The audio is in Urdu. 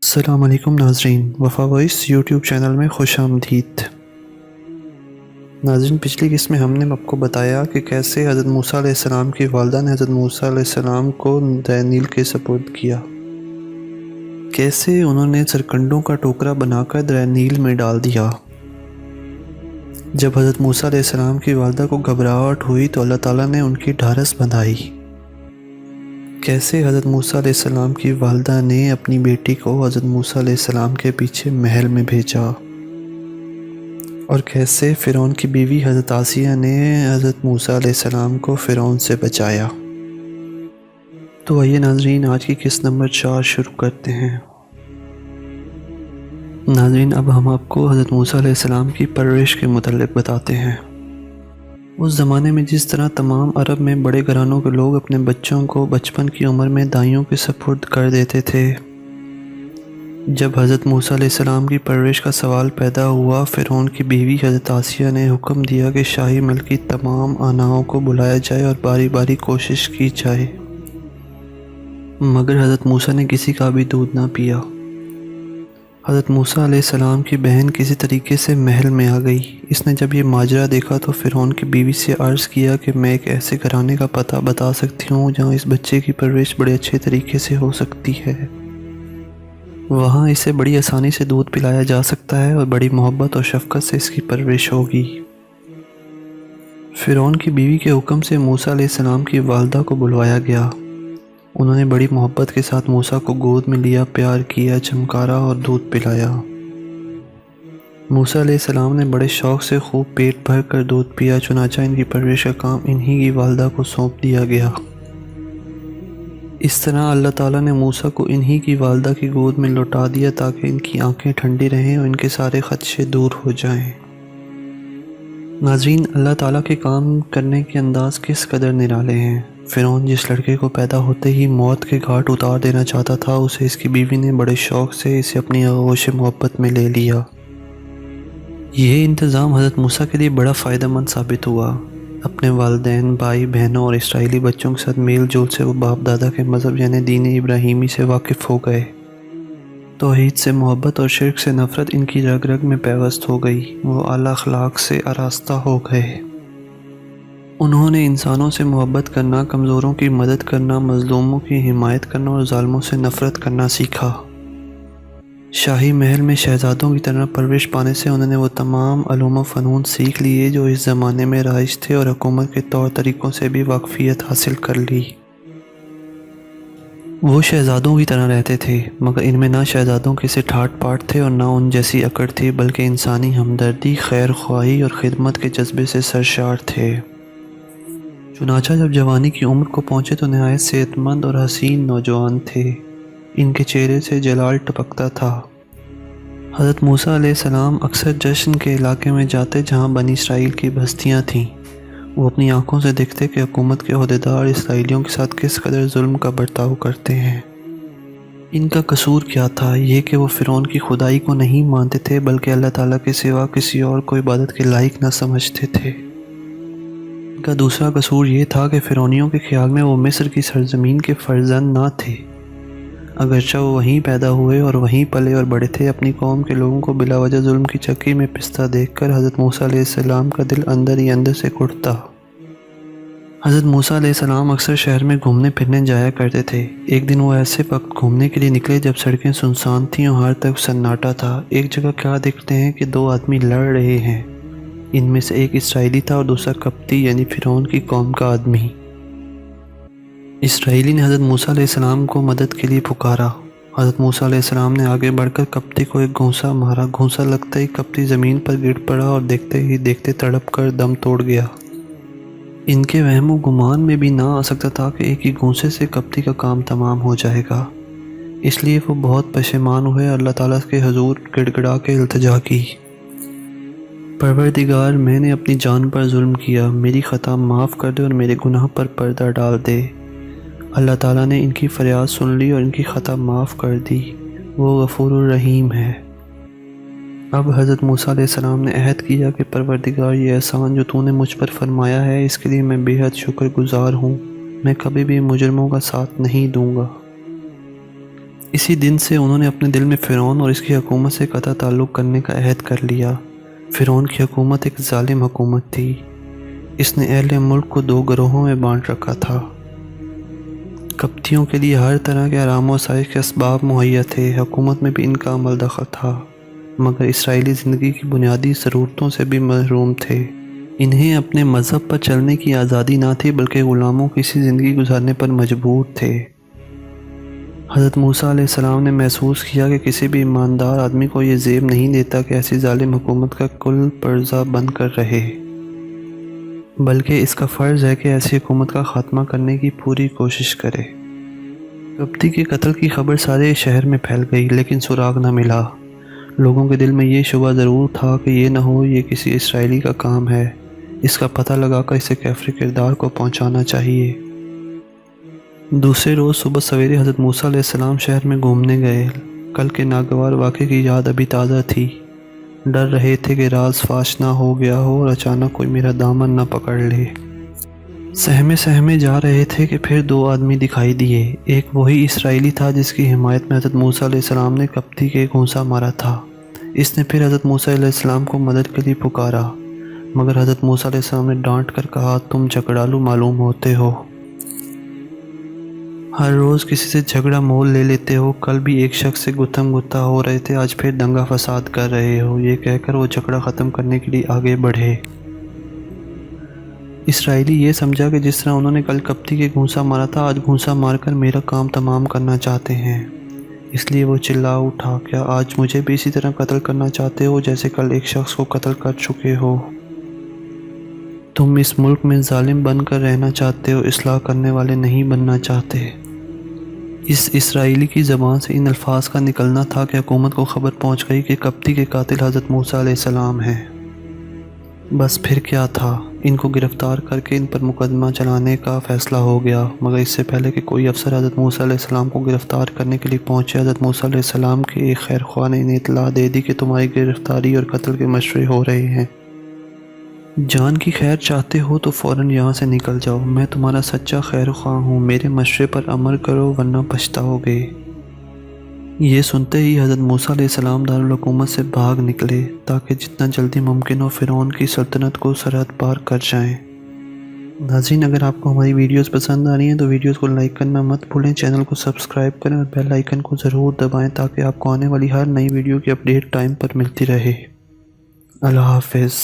السلام علیکم ناظرین، وفا وائس یوٹیوب چینل میں خوش آمدید۔ ناظرین، پچھلی قسط میں ہم نے آپ کو بتایا کہ کیسے حضرت موسیٰ علیہ السلام کی والدہ نے حضرت موسیٰ علیہ السلام کو دریا نیل کے سپرد کیا، کیسے انہوں نے سرکنڈوں کا ٹوکرا بنا کر دریا نیل میں ڈال دیا۔ جب حضرت موسیٰ علیہ السلام کی والدہ کو گھبراہٹ ہوئی تو اللہ تعالیٰ نے ان کی ڈھارس بندھائی۔ کیسے حضرت موسیٰ علیہ السلام کی والدہ نے اپنی بیٹی کو حضرت موسیٰ علیہ السلام کے پیچھے محل میں بھیجا، اور کیسے فرعون کی بیوی حضرت آسیہ نے حضرت موسیٰ علیہ السلام کو فرعون سے بچایا۔ تو آئیے ناظرین، آج کی قسط نمبر 4 شروع کرتے ہیں۔ ناظرین، اب ہم آپ کو حضرت موسیٰ علیہ السلام کی پرورش کے متعلق بتاتے ہیں۔ اس زمانے میں جس طرح تمام عرب میں بڑے گھرانوں کے لوگ اپنے بچوں کو بچپن کی عمر میں دائیوں کے سپرد کر دیتے تھے، جب حضرت موسیٰ علیہ السلام کی پرورش کا سوال پیدا ہوا، فرعون کی بیوی حضرت آسیہ نے حکم دیا کہ شاہی ملک کی تمام آناؤں کو بلایا جائے اور باری باری کوشش کی جائے، مگر حضرت موسیٰ نے کسی کا بھی دودھ نہ پیا۔ حضرت موسیٰ علیہ السلام کی بہن کسی طریقے سے محل میں آ گئی۔ اس نے جب یہ ماجرا دیکھا تو فرعون کی بیوی سے عرض کیا کہ میں ایک ایسے گھرانے کا پتہ بتا سکتی ہوں جہاں اس بچے کی پرورش بڑے اچھے طریقے سے ہو سکتی ہے۔ وہاں اسے بڑی آسانی سے دودھ پلایا جا سکتا ہے اور بڑی محبت اور شفقت سے اس کی پرورش ہوگی۔ فرعون کی بیوی کے حکم سے موسیٰ علیہ السلام کی والدہ کو بلوایا گیا۔ انہوں نے بڑی محبت کے ساتھ موسیٰ کو گود میں لیا، پیار کیا، چمکارا اور دودھ پلایا۔ موسیٰ علیہ السلام نے بڑے شوق سے خوب پیٹ بھر کر دودھ پیا، چنانچہ ان کی پرورش کا کام انہی کی والدہ کو سونپ دیا گیا۔ اس طرح اللہ تعالیٰ نے موسیٰ کو انہی کی والدہ کی گود میں لوٹا دیا تاکہ ان کی آنکھیں ٹھنڈی رہیں اور ان کے سارے خدشے دور ہو جائیں۔ ناظرین، اللہ تعالیٰ کے کام کرنے کے انداز کس قدر نرالے ہیں۔ فرعون جس لڑکے کو پیدا ہوتے ہی موت کے گھاٹ اتار دینا چاہتا تھا، اسے اس کی بیوی نے بڑے شوق سے اسے اپنی آغوش محبت میں لے لیا۔ یہ انتظام حضرت موسیٰ کے لیے بڑا فائدہ مند ثابت ہوا۔ اپنے والدین، بھائی بہنوں اور اسرائیلی بچوں کے ساتھ میل جول سے وہ باپ دادا کے مذہب یعنی دین ابراہیمی سے واقف ہو گئے۔ توحید سے محبت اور شرک سے نفرت ان کی رگ رگ میں پیوست ہو گئی۔ وہ اعلیٰ اخلاق سے آراستہ ہو گئے۔ انہوں نے انسانوں سے محبت کرنا، کمزوروں کی مدد کرنا، مظلوموں کی حمایت کرنا اور ظالموں سے نفرت کرنا سیکھا۔ شاہی محل میں شہزادوں کی طرح پرورش پانے سے انہوں نے وہ تمام علوم و فنون سیکھ لیے جو اس زمانے میں رائج تھے، اور حکومت کے طور طریقوں سے بھی واقفیت حاصل کر لی۔ وہ شہزادوں کی طرح رہتے تھے، مگر ان میں نہ شہزادوں کے سے ٹھاٹ پاٹ تھے اور نہ ان جیسی اکڑ تھی، بلکہ انسانی ہمدردی، خیر خواہی اور خدمت کے جذبے سے سرشار تھے۔ چنانچہ جب جوانی کی عمر کو پہنچے تو نہایت صحت مند اور حسین نوجوان تھے۔ ان کے چہرے سے جلال ٹپکتا تھا۔ حضرت موسیٰ علیہ السلام اکثر جشن کے علاقے میں جاتے جہاں بنی اسرائیل کی بستیاں تھیں۔ وہ اپنی آنکھوں سے دیکھتے کہ حکومت کے عہدیدار اسرائیلیوں کے ساتھ کس قدر ظلم کا برتاؤ کرتے ہیں۔ ان کا قصور کیا تھا؟ یہ کہ وہ فرعون کی خدائی کو نہیں مانتے تھے، بلکہ اللہ تعالیٰ کے سوا کسی اور کو عبادت کے لائق نہ سمجھتے تھے۔ ان کا دوسرا قصور یہ تھا کہ فرعونیوں کے خیال میں وہ مصر کی سرزمین کے فرزند نہ تھے، اگرچہ وہ وہیں پیدا ہوئے اور وہیں پلے اور بڑے تھے۔ اپنی قوم کے لوگوں کو بلا وجہ ظلم کی چکی میں پستا دیکھ کر حضرت موسیٰ علیہ السلام کا دل اندر ہی اندر سے گھٹتا۔ حضرت موسیٰ علیہ السلام اکثر شہر میں گھومنے پھرنے جایا کرتے تھے۔ ایک دن وہ ایسے وقت گھومنے کے لیے نکلے جب سڑکیں سنسان تھیں اور ہر طرف سناٹا تھا۔ ایک جگہ کیا دیکھتے ہیں کہ 2 آدمی لڑ رہے ہیں۔ ان میں سے ایک اسرائیلی تھا اور دوسرا قبطی یعنی فرعون کی قوم کا آدمی۔ اسرائیلی نے حضرت موسیٰ علیہ السلام کو مدد کے لیے پکارا۔ حضرت موسیٰ علیہ السلام نے آگے بڑھ کر قبطی کو ایک گھونسا مارا۔ گھونسا لگتا ہی قبطی زمین پر گر پڑا اور دیکھتے ہی دیکھتے تڑپ کر دم توڑ گیا۔ ان کے وہم و گمان میں بھی نہ آ سکتا تھا کہ ایک ہی گھونسے سے قبطی کا کام تمام ہو جائے گا، اس لیے وہ بہت پشیمان ہوئے اور اللہ تعالیٰ کے حضور گڑ گڑا کے التجا کی۔ پروردگار، میں نے اپنی جان پر ظلم کیا، میری خطا معاف کر دے اور میرے گناہ پر پردہ ڈال دے۔ اللہ تعالیٰ نے ان کی فریاد سن لی اور ان کی خطا معاف کر دی۔ وہ غفور الرحیم ہے۔ اب حضرت موسیٰ علیہ السلام نے عہد کیا کہ پروردگار، یہ احسان جو تو نے مجھ پر فرمایا ہے اس کے لیے میں بے حد شکر گزار ہوں۔ میں کبھی بھی مجرموں کا ساتھ نہیں دوں گا۔ اسی دن سے انہوں نے اپنے دل میں فرعون اور اس کی حکومت سے قطع تعلق کرنے کا عہد کر لیا۔ فرعون کی حکومت ایک ظالم حکومت تھی۔ اس نے اہل ملک کو 2 گروہوں میں بانٹ رکھا تھا۔ قبطیوں کے لیے ہر طرح کے آرام و آسائش کے اسباب مہیا تھے، حکومت میں بھی ان کا عمل دخل تھا، مگر اسرائیلی زندگی کی بنیادی ضرورتوں سے بھی محروم تھے۔ انہیں اپنے مذہب پر چلنے کی آزادی نہ تھی، بلکہ غلاموں کی سی زندگی گزارنے پر مجبور تھے۔ حضرت موسیٰ علیہ السلام نے محسوس کیا کہ کسی بھی ایماندار آدمی کو یہ زیب نہیں دیتا کہ ایسی ظالم حکومت کا کل پرزہ بن کر رہے، بلکہ اس کا فرض ہے کہ ایسی حکومت کا خاتمہ کرنے کی پوری کوشش کرے۔ قبطی کے قتل کی خبر سارے شہر میں پھیل گئی، لیکن سراغ نہ ملا۔ لوگوں کے دل میں یہ شبہ ضرور تھا کہ یہ نہ ہو یہ کسی اسرائیلی کا کام ہے، اس کا پتہ لگا کر اسے کیفر کردار کو پہنچانا چاہیے۔ دوسرے روز صبح سویرے حضرت موسیٰ علیہ السلام شہر میں گھومنے گئے۔ کل کے ناگوار واقعے کی یاد ابھی تازہ تھی۔ ڈر رہے تھے کہ راز فاش نہ ہو گیا ہو اور اچانک کوئی میرا دامن نہ پکڑ لے۔ سہمے جا رہے تھے کہ پھر 2 آدمی دکھائی دیے۔ ایک وہی اسرائیلی تھا جس کی حمایت میں حضرت موسیٰ علیہ السلام نے قبطی کے گھونسا مارا تھا۔ اس نے پھر حضرت موسیٰ علیہ السلام کو مدد کے لیے پکارا، مگر حضرت موسیٰ علیہ السلام نے ڈانٹ کر کہا، تم جھگڑالو معلوم ہوتے ہو، ہر روز کسی سے جھگڑا مول لے لیتے ہو، کل بھی ایک شخص سے گتھم گتھا ہو رہے تھے، آج پھر دنگا فساد کر رہے ہو۔ یہ کہہ کر وہ جھگڑا ختم کرنے کے لیے آگے بڑھے۔ اسرائیلی یہ سمجھا کہ جس طرح انہوں نے کل قبطی کے گھونسا مارا تھا، آج گھونسا مار کر میرا کام تمام کرنا چاہتے ہیں۔ اس لیے وہ چلا اٹھا، کیا آج مجھے بھی اسی طرح قتل کرنا چاہتے ہو جیسے کل ایک شخص کو قتل کر چکے ہو؟ تم اس ملک میں ظالم بن کر رہنا چاہتے ہو، اصلاح کرنے والے نہیں بننا چاہتے۔ اس اسرائیلی کی زبان سے ان الفاظ کا نکلنا تھا کہ حکومت کو خبر پہنچ گئی کہ قبطی کے قاتل حضرت موسیٰ علیہ السلام ہیں۔ بس پھر کیا تھا، ان کو گرفتار کر کے ان پر مقدمہ چلانے کا فیصلہ ہو گیا، مگر اس سے پہلے کہ کوئی افسر حضرت موسیٰ علیہ السلام کو گرفتار کرنے کے لیے پہنچے، حضرت موسیٰ علیہ السلام کے ایک خیر خواہ نے انہیں اطلاع دے دی کہ تمہاری گرفتاری اور قتل کے مشورے ہو رہے ہیں۔ جان کی خیر چاہتے ہو تو فوراً یہاں سے نکل جاؤ، میں تمہارا سچا خیر خواہ ہوں، میرے مشورے پر عمل کرو ورنہ پچھتاؤ گے۔ یہ سنتے ہی حضرت موسیٰ علیہ السلام دارالحکومت سے بھاگ نکلے تاکہ جتنا جلدی ممکن ہو فرعون کی سلطنت کو سرحد پار کر جائیں۔ ناظرین، اگر آپ کو ہماری ویڈیوز پسند آ رہی ہیں تو ویڈیوز کو لائک کرنا مت بھولیں، چینل کو سبسکرائب کریں اور بیل آئیکن کو ضرور دبائیں تاکہ آپ کو آنے والی ہر نئی ویڈیو کی اپڈیٹ ٹائم پر ملتی رہے۔ اللہ حافظ۔